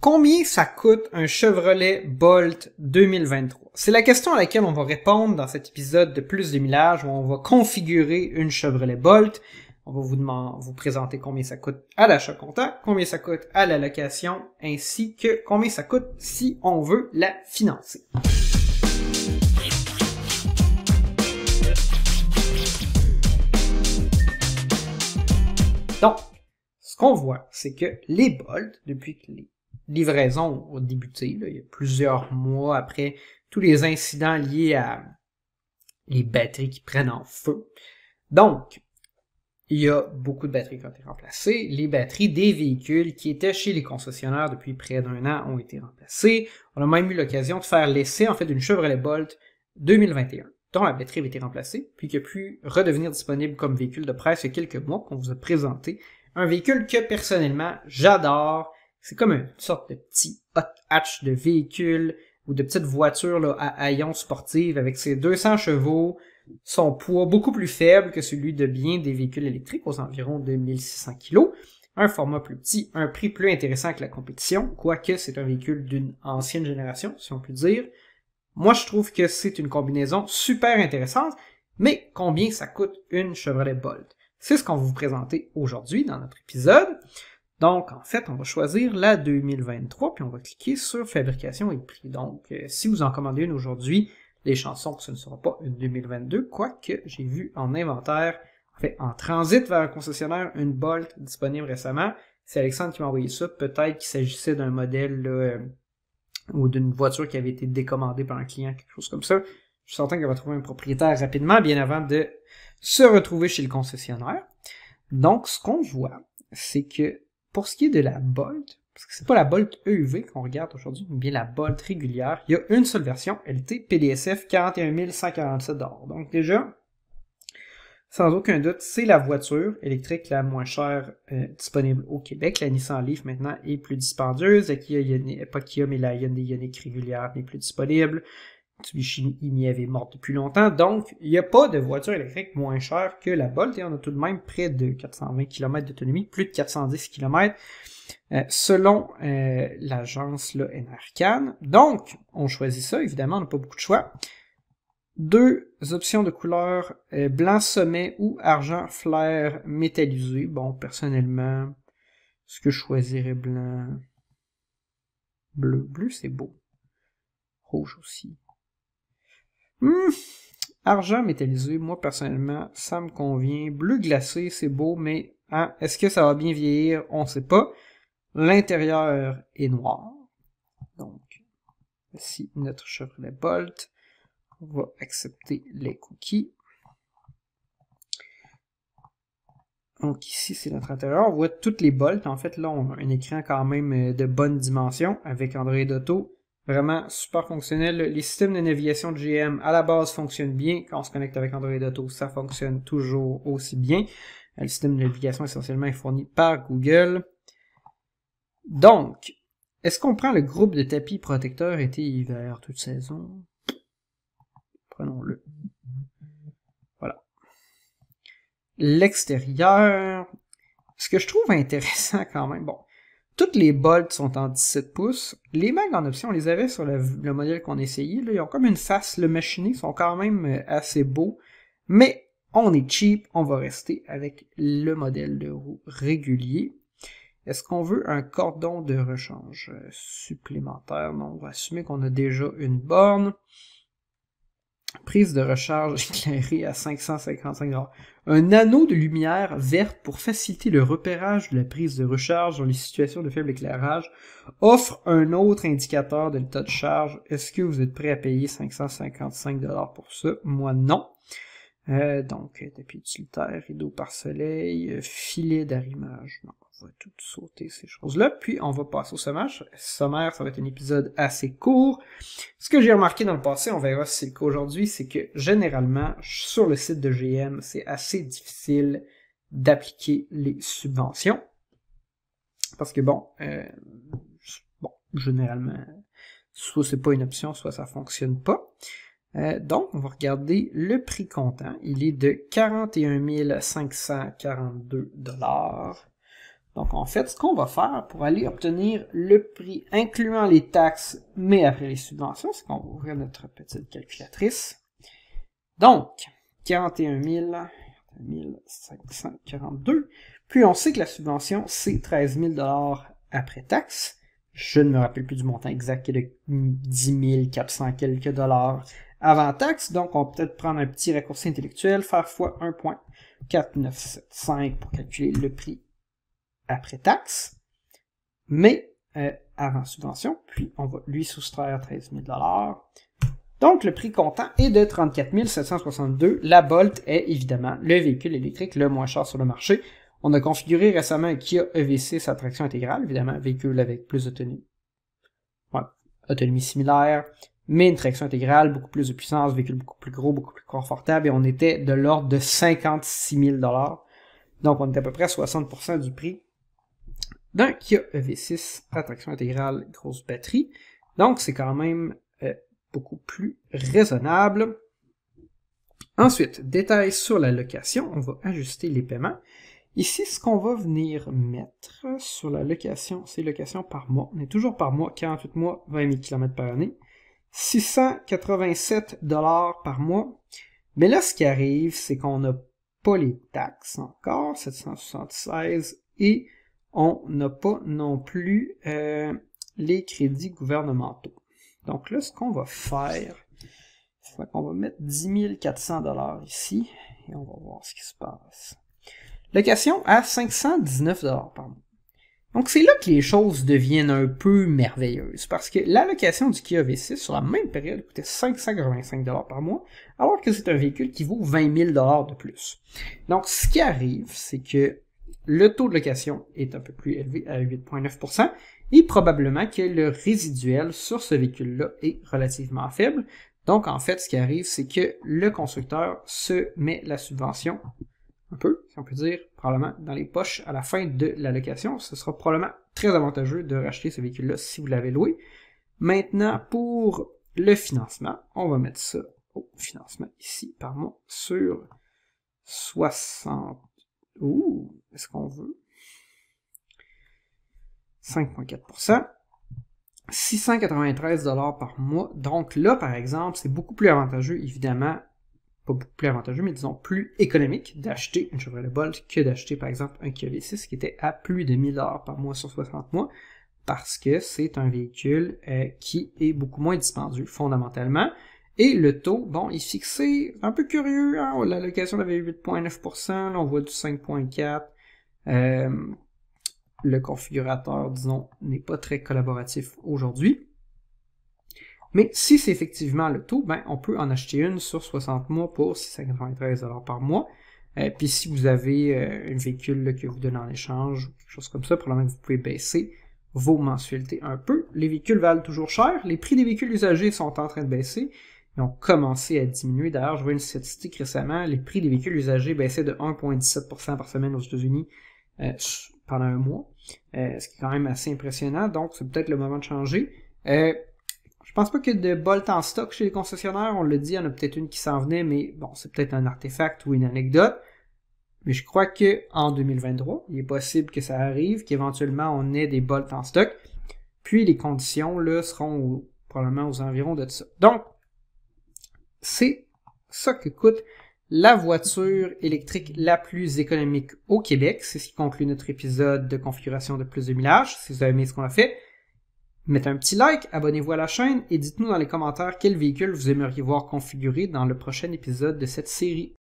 Combien ça coûte un Chevrolet Bolt 2023? C'est la question à laquelle on va répondre dans cet épisode de Plus de millage où on va configurer une Chevrolet Bolt. On va vous présenter combien ça coûte à l'achat comptant, combien ça coûte à la location, ainsi que combien ça coûte si on veut la financer. Donc, ce qu'on voit, c'est que les Bolt, depuis que les livraisons ont débuté, là, il y a plusieurs mois après tous les incidents liés à les batteries qui prennent en feu. Donc, il y a beaucoup de batteries qui ont été remplacées. Les batteries des véhicules qui étaient chez les concessionnaires depuis près d'1 an ont été remplacées. On a même eu l'occasion de faire l'essai, en fait, d'une Chevrolet Bolt 2021, dont la batterie avait été remplacée, puis qui a pu redevenir disponible comme véhicule de presse il y a quelques mois qu'on vous a présenté. Un véhicule que, personnellement, j'adore. C'est comme une sorte de petit hot hatch de véhicule ou de petite voiture là, à haillons sportive avec ses 200 chevaux, son poids beaucoup plus faible que celui de bien des véhicules électriques, aux environs de 1600 kg, un format plus petit, un prix plus intéressant que la compétition, quoique c'est un véhicule d'une ancienne génération, si on peut dire. Moi, je trouve que c'est une combinaison super intéressante, mais combien ça coûte une Chevrolet Bolt? C'est ce qu'on va vous présenter aujourd'hui dans notre épisode. Donc, en fait, on va choisir la 2023, puis on va cliquer sur Fabrication et prix. Donc, si vous en commandez une aujourd'hui, les chances sont que ce ne sera pas une 2022, quoique j'ai vu en inventaire, en fait, en transit vers un concessionnaire, une Bolt disponible récemment. C'est Alexandre qui m'a envoyé ça. Peut-être qu'il s'agissait d'un modèle là, ou d'une voiture qui avait été décommandée par un client, quelque chose comme ça. Je suis certain qu'elle va trouver un propriétaire rapidement, bien avant de se retrouver chez le concessionnaire. Donc, ce qu'on voit, c'est que pour ce qui est de la Bolt, parce que c'est pas la Bolt EUV qu'on regarde aujourd'hui, mais bien la Bolt régulière, il y a une seule version, LT PDSF 41 147 $. Donc déjà, sans aucun doute, c'est la voiture électrique la moins chère disponible au Québec. La Nissan Leaf maintenant est plus dispendieuse. La Kia, mais la Hyundai Ioniq régulière n'est plus disponible. Mitsubishi y avait mort depuis longtemps. Donc, il n'y a pas de voiture électrique moins chère que la Bolt et on a tout de même près de 420 km d'autonomie, plus de 410 km selon l'agence NRCan. Donc, on choisit ça. Évidemment, on n'a pas beaucoup de choix. Deux options de couleurs, blanc sommet ou argent flair métallisé. Bon, personnellement, est-ce que je choisirais blanc? Bleu. Bleu, c'est beau. Rouge aussi. Argent métallisé, moi, personnellement, ça me convient. Bleu glacé, c'est beau, mais hein, est-ce que ça va bien vieillir? On ne sait pas. L'intérieur est noir. Donc, voici notre Chevrolet Bolt. On va accepter les cookies. Donc ici, c'est notre intérieur. On voit toutes les Bolts. En fait, là, on a un écran quand même de bonne dimension avec Android Auto. Vraiment super fonctionnel. Les systèmes de navigation de GM à la base fonctionnent bien. Quand on se connecte avec Android Auto, ça fonctionne toujours aussi bien. Le système de navigation essentiellement est fourni par Google. Donc, est-ce qu'on prend le groupe de tapis protecteurs été-hiver toute saison? Prenons-le. Voilà. L'extérieur. Ce que je trouve intéressant quand même, bon, toutes les Bolts sont en 17 pouces. Les mags en option, on les avait sur le modèle qu'on essayait. Là, ils ont comme une face, le machiné, ils sont quand même assez beaux. Mais on est cheap, on va rester avec le modèle de roue régulier. Est-ce qu'on veut un cordon de rechange supplémentaire? Non, on va assumer qu'on a déjà une borne. Prise de recharge éclairée à 555 $. Un anneau de lumière verte pour faciliter le repérage de la prise de recharge dans les situations de faible éclairage offre un autre indicateur de l'état de charge. Est-ce que vous êtes prêt à payer 555 $ pour ça? Moi, non. Donc, tapis utilitaire, rideau par soleil, filet d'arrimage. Non, on va tout sauter ces choses-là. Puis, on va passer au sommaire. Sommaire, ça va être un épisode assez court. Ce que j'ai remarqué dans le passé, on verra si c'est le cas aujourd'hui, c'est que généralement, sur le site de GM, c'est assez difficile d'appliquer les subventions. Parce que bon, généralement, soit c'est pas une option, soit ça fonctionne pas. Donc, on va regarder le prix comptant. Il est de 41 542 $. Donc, en fait, ce qu'on va faire pour aller obtenir le prix, incluant les taxes, mais après les subventions, c'est qu'on va ouvrir notre petite calculatrice. Donc, 41 542. Puis, on sait que la subvention, c'est 13 000 $ après taxes. Je ne me rappelle plus du montant exact, qui est de 10 400 quelques dollars avant taxes. Donc, on peut peut-être prendre un petit raccourci intellectuel, faire fois 1.4975 pour calculer le prix après taxe, mais avant subvention, puis on va lui soustraire 13 000 $. Donc, le prix comptant est de 34 762. La Bolt est évidemment le véhicule électrique le moins cher sur le marché. On a configuré récemment un Kia EV6 à traction intégrale, évidemment, véhicule avec plus d'autonomie. Ouais, autonomie similaire, mais une traction intégrale, beaucoup plus de puissance, véhicule beaucoup plus gros, beaucoup plus confortable, et on était de l'ordre de 56 000 $. Donc, on était à peu près à 60% du prix d'un Kia EV6 à traction intégrale, grosse batterie. Donc, c'est quand même beaucoup plus raisonnable. Ensuite, détail sur la location, on va ajuster les paiements. Ici, ce qu'on va venir mettre sur la location, c'est location par mois. On est toujours par mois, 48 mois, 20 000 km par année. 687 $ par mois. Mais là, ce qui arrive, c'est qu'on n'a pas les taxes encore, 776, et on n'a pas non plus les crédits gouvernementaux. Donc là, ce qu'on va faire, c'est qu'on va mettre 10 400 $ ici, et on va voir ce qui se passe. Location à 519 $ par mois. Donc c'est là que les choses deviennent un peu merveilleuses, parce que la location du Kia V6 sur la même période coûtait 585 $ par mois, alors que c'est un véhicule qui vaut 20 000 $ de plus. Donc ce qui arrive, c'est que le taux de location est un peu plus élevé à 8,9%, et probablement que le résiduel sur ce véhicule-là est relativement faible. Donc en fait, ce qui arrive, c'est que le constructeur se met la subvention un peu, si on peut dire, probablement dans les poches à la fin de la location. Ce sera probablement très avantageux de racheter ce véhicule-là si vous l'avez loué. Maintenant, pour le financement, on va mettre ça au financement ici par mois sur 60... Ouh, est-ce qu'on veut? 5,4%. 693 $ par mois. Donc là, par exemple, c'est beaucoup plus avantageux, évidemment, pas beaucoup plus avantageux, mais disons plus économique d'acheter une Chevrolet Bolt que d'acheter, par exemple, un Kia V6 qui était à plus de 1000 $ par mois sur 60 mois, parce que c'est un véhicule qui est beaucoup moins dispendieux, fondamentalement. Et le taux, bon, il est fixé un peu curieux, hein? La location avait 8,9%, là on voit du 5,4%. Le configurateur, disons, n'est pas très collaboratif aujourd'hui. Mais si c'est effectivement le taux, ben, on peut en acheter une sur 60 mois pour 693 $ par mois. Puis si vous avez un véhicule là, que vous donnez en échange ou quelque chose comme ça, probablement que vous pouvez baisser vos mensualités un peu. Les véhicules valent toujours cher. Les prix des véhicules usagés sont en train de baisser. Ils ont commencé à diminuer. D'ailleurs, je vois une statistique récemment. Les prix des véhicules usagés baissaient de 1,17% par semaine aux États-Unis pendant un mois. Ce qui est quand même assez impressionnant. Donc, c'est peut-être le moment de changer. Je pense pas qu'il y ait de Bolt en stock chez les concessionnaires. On l'a dit, il y en a peut-être une qui s'en venait, mais bon, c'est peut-être un artefact ou une anecdote. Mais je crois que en 2023, il est possible que ça arrive, qu'éventuellement on ait des Bolt en stock. Puis les conditions là seront probablement aux environs de ça. Donc, c'est ça que coûte la voiture électrique la plus économique au Québec. C'est ce qui conclut notre épisode de configuration de plus de millage. Si vous avez aimé ce qu'on a fait, mettez un petit like, abonnez-vous à la chaîne et dites-nous dans les commentaires quel véhicule vous aimeriez voir configuré dans le prochain épisode de cette série.